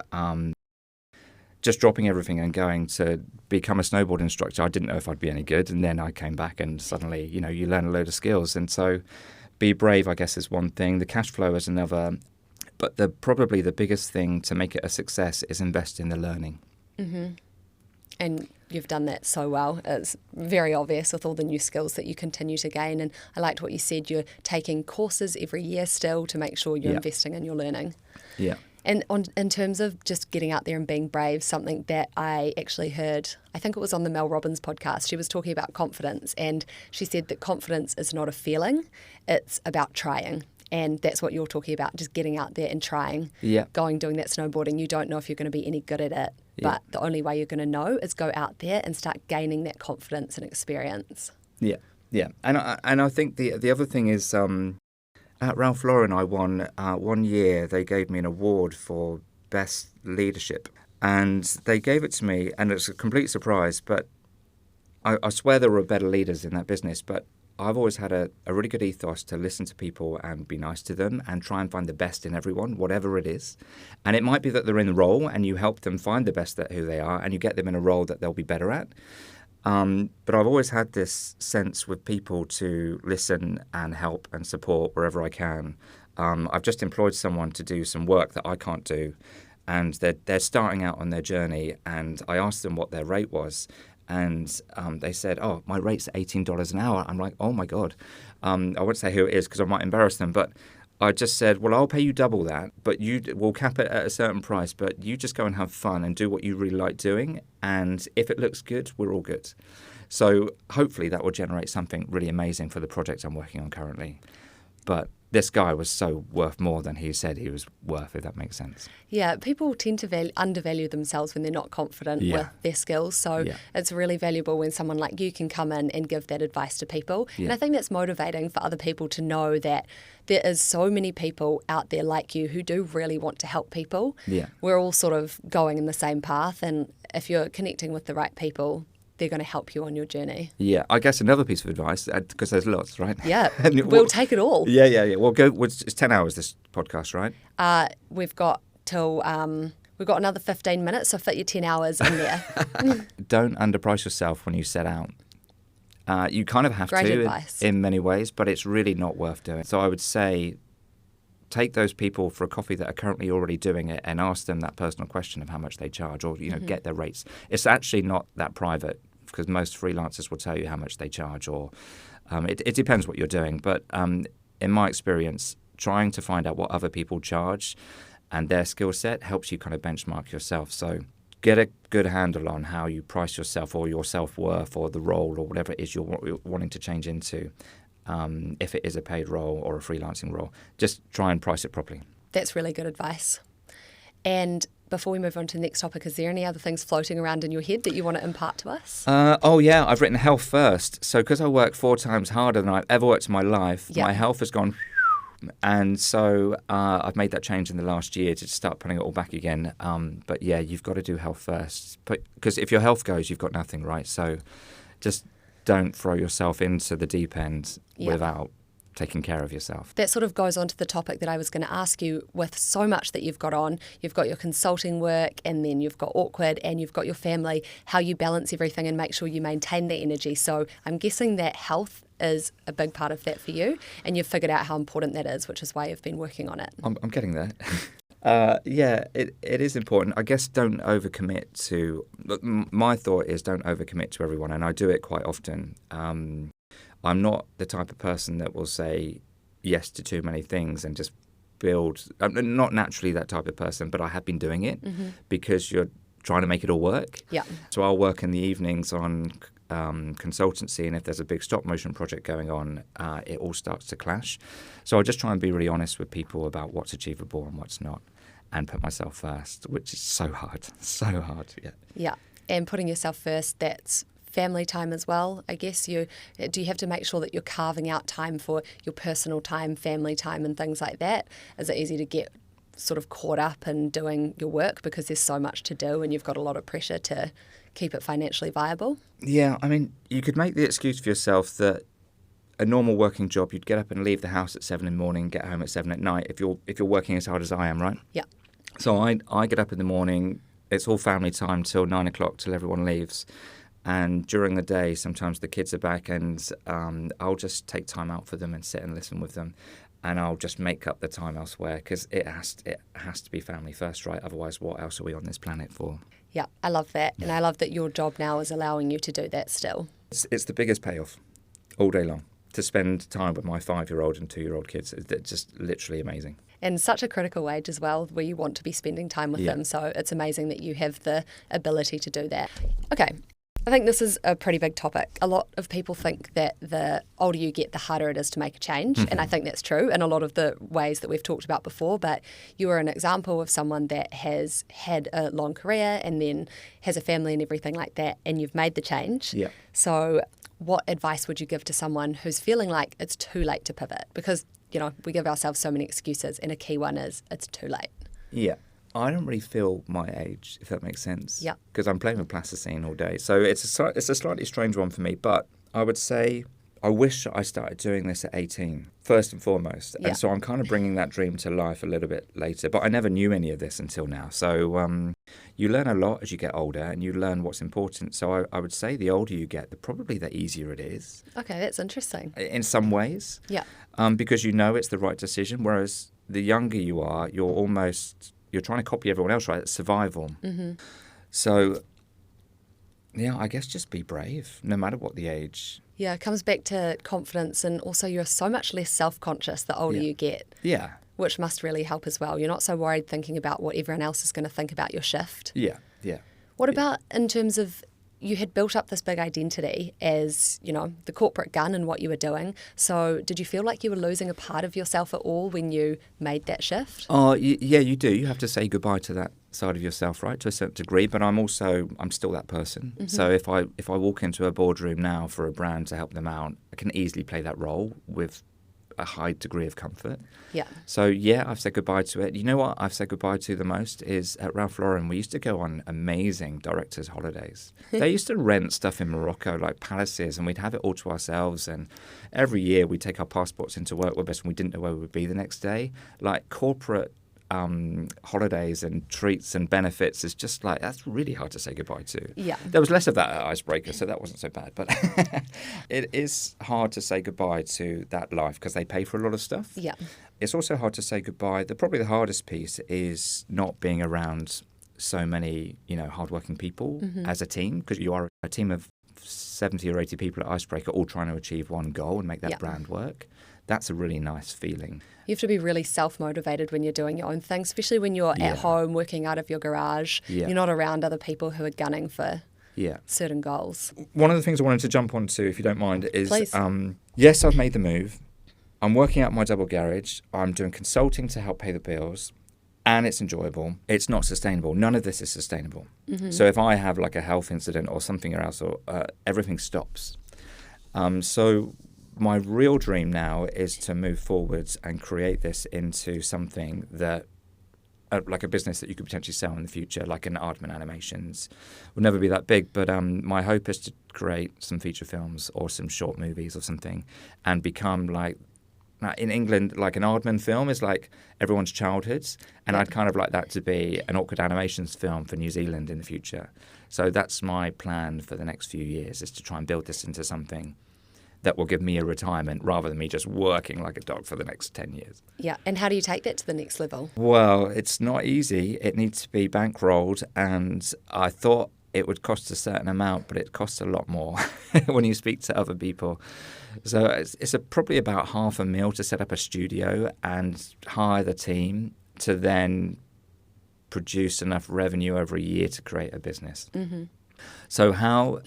just dropping everything and going to become a snowboard instructor, I didn't know if I'd be any good. And then I came back and suddenly, you learn a load of skills. And so be brave, I guess, is one thing. The cash flow is another. But probably the biggest thing to make it a success is invest in the learning. Mm-hmm. And you've done that so well. It's very obvious with all the new skills that you continue to gain. And I liked what you said, you're taking courses every year still to make sure you're investing in your learning. Yeah. And in terms of just getting out there and being brave, something that I actually heard, I think it was on the Mel Robbins podcast, she was talking about confidence. And she said that confidence is not a feeling, it's about trying. And that's what you're talking about, just getting out there and trying, doing that snowboarding. You don't know if you're going to be any good at it, but the only way you're going to know is go out there and start gaining that confidence and experience. Yeah. And I think the other thing is, at Ralph Lauren, I won one year. They gave me an award for best leadership, and they gave it to me, and it's a complete surprise. But I swear there were better leaders in that business, but I've always had a really good ethos to listen to people and be nice to them and try and find the best in everyone, whatever it is. And it might be that they're in the role and you help them find the best at who they are and you get them in a role that they'll be better at. But I've always had this sense with people to listen and help and support wherever I can. I've just employed someone to do some work that I can't do, and they're starting out on their journey, and I asked them what their rate was. And they said, "Oh, my rate's $18 an hour." I'm like, "Oh my God." I won't say who it is because I might embarrass them, but I just said, "Well, I'll pay you double that, but we'll cap it at a certain price, but you just go and have fun and do what you really like doing. And if it looks good, we're all good." So hopefully that will generate something really amazing for the project I'm working on currently. But this guy was so worth more than he said he was worth, if that makes sense. Yeah, people tend to undervalue themselves when they're not confident with their skills. So it's really valuable when someone like you can come in and give that advice to people. Yeah. And I think that's motivating for other people to know that there is so many people out there like you who do really want to help people. Yeah. We're all sort of going in the same path, and if you're connecting with the right people, they're going to help you on your journey. Yeah, I guess another piece of advice, because there's lots, right? Yeah, we'll take it all. Yeah. It's 10 hours, this podcast, right? We've got another 15 minutes, so fit your 10 hours in there. Don't underprice yourself when you set out. You kind of have Great advice. In many ways, but it's really not worth doing. So I would say take those people for a coffee that are currently already doing it and ask them that personal question of how much they charge, or get their rates. It's actually not that private because most freelancers will tell you how much they charge, or it depends what you're doing. But in my experience, trying to find out what other people charge and their skill set helps you kind of benchmark yourself. So get a good handle on how you price yourself or your self-worth or the role or whatever it is you're wanting to change into. If it is a paid role or a freelancing role, just try and price it properly. That's really good advice. And before we move on to the next topic, is there any other things floating around in your head that you want to impart to us? I've written health first. So because I work 4 times harder than I've ever worked in my life, my health has gone. And so I've made that change in the last year to start putting it all back again. But yeah, you've got to do health first. Because if your health goes, you've got nothing, right? So just don't throw yourself into the deep end without taking care of yourself. That sort of goes on to the topic that I was going to ask you. With so much that you've got on, you've got your consulting work, and then you've got Awkward, and you've got your family, how you balance everything and make sure you maintain the energy. So I'm guessing that health is a big part of that for you, and you've figured out how important that is, which is why you've been working on it. I'm getting there. It is important. I guess don't overcommit to... My thought is don't overcommit to everyone, and I do it quite often. I'm not the type of person that will say yes to too many things and just build... I'm not naturally that type of person, but I have been doing it because you're trying to make it all work. Yeah. So I'll work in the evenings on consultancy, and if there's a big stop motion project going on, it all starts to clash. So I'll just try and be really honest with people about what's achievable and what's not, and put myself first, which is so hard, yeah. Yeah, and putting yourself first, that's family time as well. I guess do you have to make sure that you're carving out time for your personal time, family time and things like that? Is it easy to get sort of caught up in doing your work because there's so much to do and you've got a lot of pressure to keep it financially viable? Yeah, I mean, you could make the excuse for yourself that a normal working job, you'd get up and leave the house at 7 in the morning, get home at 7 at night if you're working as hard as I am, right? Yeah. So I get up in the morning, it's all family time till 9 o'clock till everyone leaves. And during the day, sometimes the kids are back and I'll just take time out for them and sit and listen with them. And I'll just make up the time elsewhere because it has to be family first, right? Otherwise, what else are we on this planet for? Yeah, I love that. And I love that your job now is allowing you to do that still. It's the biggest payoff all day long. To spend time with my 5-year-old and 2-year-old kids, it's just literally amazing. And such a critical age as well, where you want to be spending time with them. So it's amazing that you have the ability to do that. Okay, I think this is a pretty big topic. A lot of people think that the older you get, the harder it is to make a change. And I think that's true in a lot of the ways that we've talked about before. But you are an example of someone that has had a long career and then has a family and everything like that, and you've made the change. Yeah. So what advice would you give to someone who's feeling like it's too late to pivot? Because, we give ourselves so many excuses, and a key one is it's too late. Yeah. I don't really feel my age, if that makes sense. Yeah. Because I'm playing with plasticine all day. So it's a slightly strange one for me, but I would say I wish I started doing this at 18, first and foremost. Yeah. And so I'm kind of bringing that dream to life a little bit later. But I never knew any of this until now. So you learn a lot as you get older, and you learn what's important. So I would say the older you get, probably the easier it is. Okay, that's interesting. In some ways. Yeah. Because it's the right decision. Whereas the younger you are, you're trying to copy everyone else, right? It's survival. Mm-hmm. So, yeah, I guess just be brave, no matter what the age. Yeah, it comes back to confidence, and also you're so much less self-conscious the older you get. Yeah. Which must really help as well. You're not so worried thinking about what everyone else is going to think about your shift. Yeah. What about in terms of, you had built up this big identity as, the corporate gun and what you were doing. So did you feel like you were losing a part of yourself at all when you made that shift? Oh, yeah, you do. You have to say goodbye to that side of yourself, right, to a certain degree. But I'm still that person. Mm-hmm. So if I walk into a boardroom now for a brand to help them out, I can easily play that role with a high degree of comfort. Yeah. So, yeah, I've said goodbye to it. You know what I've said goodbye to the most is at Ralph Lauren, we used to go on amazing directors' holidays. They used to rent stuff in Morocco, like palaces, and we'd have it all to ourselves. And every year we'd take our passports into work with us, and we didn't know where we would be the next day. Like corporate holidays and treats and benefits is just like, that's really hard to say goodbye to. Yeah. There was less of that at Icebreaker, so that wasn't so bad. But it is hard to say goodbye to that life because they pay for a lot of stuff. Yeah. It's also hard to say goodbye. Probably the hardest piece is not being around so many, hardworking people as a team, because you are a team of 70 or 80 people at Icebreaker all trying to achieve one goal and make that brand work. That's a really nice feeling. You have to be really self-motivated when you're doing your own thing, especially when you're at home working out of your garage. Yeah. You're not around other people who are gunning for certain goals. One of the things I wanted to jump onto, if you don't mind, is Please. Yes, I've made the move. I'm working out my double garage. I'm doing consulting to help pay the bills. And it's enjoyable. It's not sustainable. None of this is sustainable. Mm-hmm. So if I have like a health incident or something else, everything stops. So my real dream now is to move forwards and create this into something that, like a business that you could potentially sell in the future, like an Aardman Animations. Will never be that big, but my hope is to create some feature films or some short movies or something and become like Now, in England, like an Aardman film is like everyone's childhoods, and I'd kind of like that to be an awkward animations film for New Zealand in the future. So that's my plan for the next few years, is to try and build this into something that will give me a retirement rather than me just working like a dog for the next 10 years. Yeah, and how do you take that to the next level? Well, it's not easy. It needs to be bankrolled, and I thought it would cost a certain amount, but it costs a lot more when you speak to other people. So it's probably about $500,000 to set up a studio and hire the team to then produce enough revenue over a year to create a business. Mm-hmm. So how...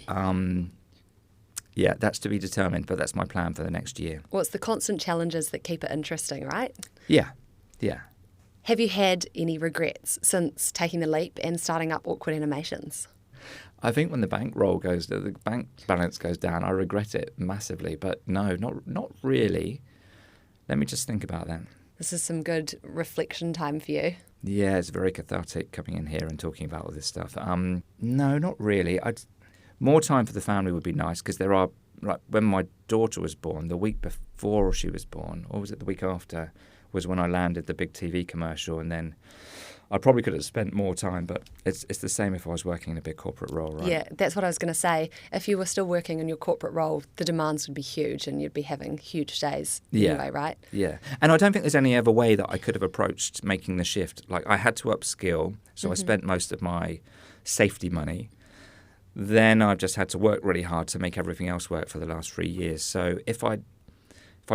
that's to be determined, but that's my plan for the next year. Well, it's the constant challenges that keep it interesting, right? Yeah. Have you had any regrets since taking the leap and starting up Awkward Animations? I think when the bank balance goes down, I regret it massively. But no, not really. Let me just think about that. This is some good reflection time for you. Yeah, it's very cathartic coming in here and talking about all this stuff. No, not really. More time for the family would be nice, because there are, like, when my daughter was born, the week before she was born, or was it the week after, was when I landed the big TV commercial, and then I probably could have spent more time, but it's the same if I was working in a big corporate role, right? Yeah, that's what I was going to say. If you were still working in your corporate role, the demands would be huge and you'd be having huge days anyway, right? Yeah, and I don't think there's any other way that I could have approached making the shift. Like, I had to upskill, so I spent most of my safety money. Then I've just had to work really hard to make everything else work for the last 3 years. So if I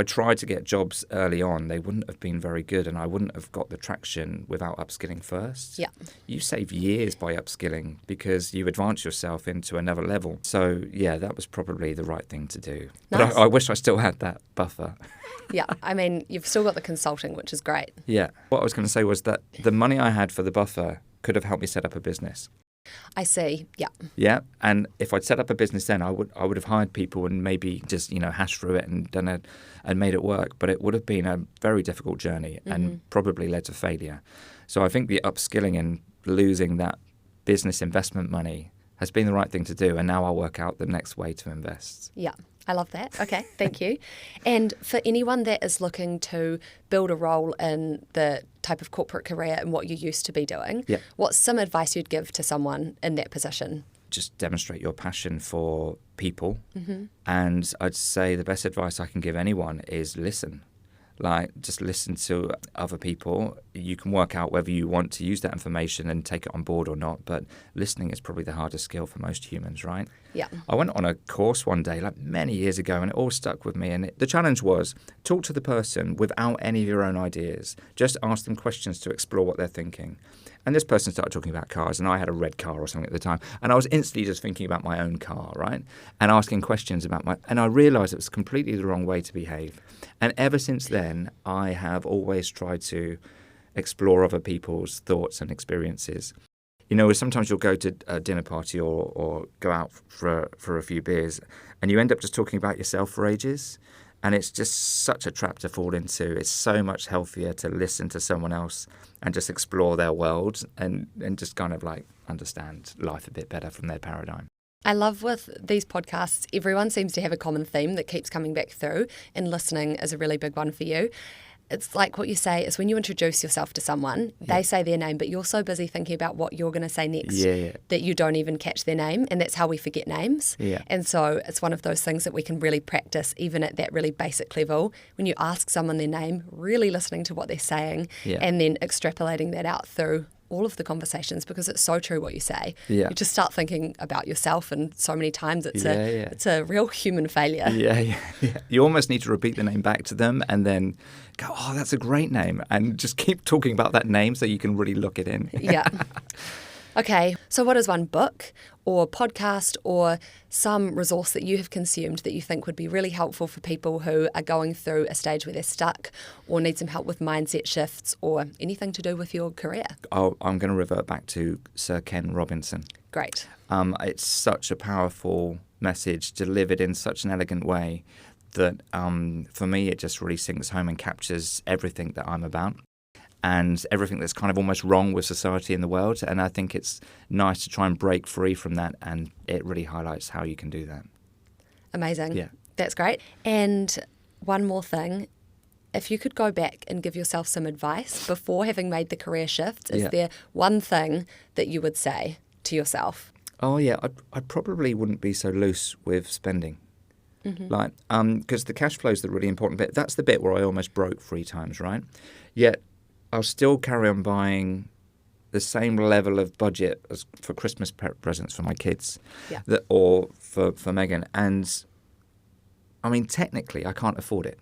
tried to get jobs early on, they wouldn't have been very good, and I wouldn't have got the traction without upskilling first. Yeah. You save years by upskilling because you advance yourself into another level. So, yeah, that was probably the right thing to do. Nice. But I wish I still had that buffer. Yeah, I mean, you've still got the consulting, which is great. Yeah. What I was going to say was that the money I had for the buffer could have helped me set up a business. I see. Yeah. Yeah, and if I'd set up a business then, I would have hired people and maybe just hash through it and made it work. But it would have been a very difficult journey and probably led to failure. So I think the upskilling and losing that business investment money has been the right thing to do. And now I'll work out the next way to invest. Yeah. I love that. Okay, thank you. And for anyone that is looking to build a role in the type of corporate career and what you used to be doing, what's some advice you'd give to someone in that position? Just demonstrate your passion for people. And I'd say the best advice I can give anyone is listen. Like, just listen to other people. You can work out whether you want to use that information and take it on board or not, but listening is probably the hardest skill for most humans, right? Yeah. I went on a course one day, like many years ago, and it all stuck with me. And the challenge was talk to the person without any of your own ideas. Just ask them questions to explore what they're thinking. And this person started talking about cars, and I had a red car or something at the time. And I was instantly just thinking about my own car, right? And asking questions about and I realized it was completely the wrong way to behave. And ever since then, I have always tried to explore other people's thoughts and experiences. Sometimes you'll go to a dinner party or go out for a few beers, and you end up just talking about yourself for ages. And it's just such a trap to fall into. It's so much healthier to listen to someone else and just explore their world and just kind of like understand life a bit better from their paradigm. I love with these podcasts, everyone seems to have a common theme that keeps coming back through, and listening is a really big one for you. It's like what you say is when you introduce yourself to someone, they say their name, but you're so busy thinking about what you're going to say next that you don't even catch their name. And that's how we forget names. Yeah. And so it's one of those things that we can really practice even at that really basic level. When you ask someone their name, really listening to what they're saying and then extrapolating that out through all of the conversations, because it's so true what you say. Yeah. You just start thinking about yourself, and so many times it's a real human failure. Yeah. You almost need to repeat the name back to them and then go, oh, that's a great name, and just keep talking about that name so you can really look it in. Yeah. Okay, so what is one book or podcast or some resource that you have consumed that you think would be really helpful for people who are going through a stage where they're stuck or need some help with mindset shifts or anything to do with your career? Oh, I'm going to revert back to Sir Ken Robinson. Great. It's such a powerful message delivered in such an elegant way that for me it just really sinks home and captures everything that I'm about. And everything that's kind of almost wrong with society in the world. And I think it's nice to try and break free from that, and it really highlights how you can do that. Amazing. Yeah. That's great. And one more thing, If you could go back and give yourself some advice before having made the career shift, is there one thing that you would say to yourself? Oh, yeah. I probably wouldn't be so loose with spending. Because the cash flow is the really important bit. That's the bit where I almost broke 3 times, right? Yet I'll still carry on buying the same level of budget as for Christmas presents for my kids, or for Megan. And I mean, technically, I can't afford it,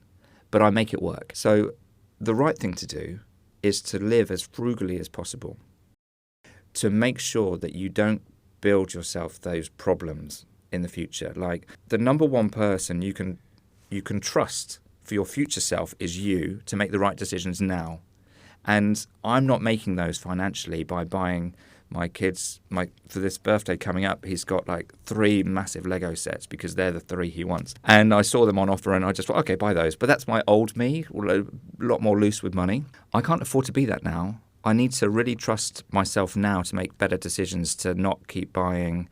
but I make it work. So the right thing to do is to live as frugally as possible, to make sure that you don't build yourself those problems in the future. Like, the number one person you can trust for your future self is you, to make the right decisions now. And I'm not making those financially by buying my kids, for this birthday coming up, he's got like 3 massive Lego sets because they're the 3 he wants. And I saw them on offer and I just thought, okay, buy those. But that's my old me, a lot more loose with money. I can't afford to be that now. I need to really trust myself now to make better decisions, to not keep buying,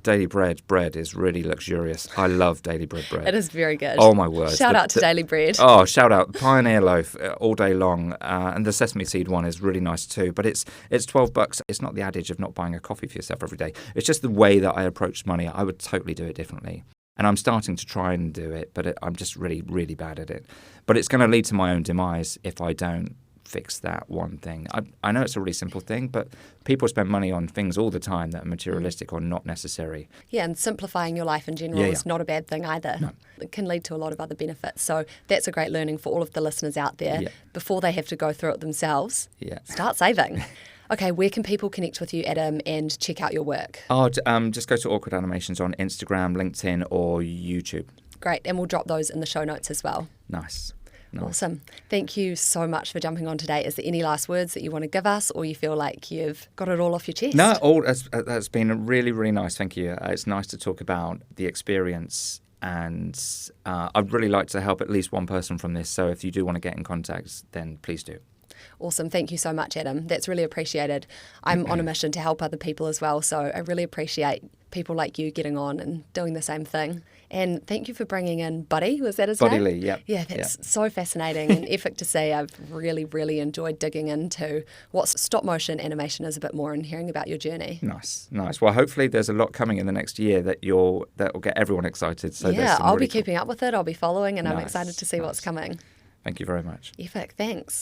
Daily Bread is really luxurious. I love Daily Bread bread. It is very good. Oh, my word. Shout out to Daily Bread. Oh, shout out. Pioneer loaf all day long. And the sesame seed one is really nice too. But it's $12. It's not the adage of not buying a coffee for yourself every day. It's just the way that I approach money. I would totally do it differently. And I'm starting to try and do it, but I'm just really, really bad at it. But it's going to lead to my own demise if I don't fix that one thing. I know it's a really simple thing, but people spend money on things all the time that are materialistic or not necessary. Yeah, and simplifying your life in general is not a bad thing either. No. It can lead to a lot of other benefits. So that's a great learning for all of the listeners out there. Before they have to go through it themselves, start saving. Okay, where can people connect with you, Adam, and check out your work? Just go to Awkward Animations on Instagram, LinkedIn, or YouTube. Great, and we'll drop those in the show notes as well. Nice. Awesome. Thank you so much for jumping on today. Is there any last words that you want to give us, or you feel like you've got it all off your chest? No, that's been really, really nice. Thank you. It's nice to talk about the experience, and I'd really like to help at least one person from this. So if you do want to get in contact, then please do. Awesome. Thank you so much, Adam. That's really appreciated. I'm on a mission to help other people as well, so I really appreciate people like you getting on and doing the same thing. And thank you for bringing in Buddy. Was that his name? Buddy Lee, yeah. Yeah, that's so fascinating and epic to see. I've really, really enjoyed digging into what stop motion animation is a bit more and hearing about your journey. Nice. Well, hopefully there's a lot coming in the next year that will get everyone excited. So I'll be keeping up with it. I'll be following, and I'm excited to see what's coming. Thank you very much. Epic. Thanks.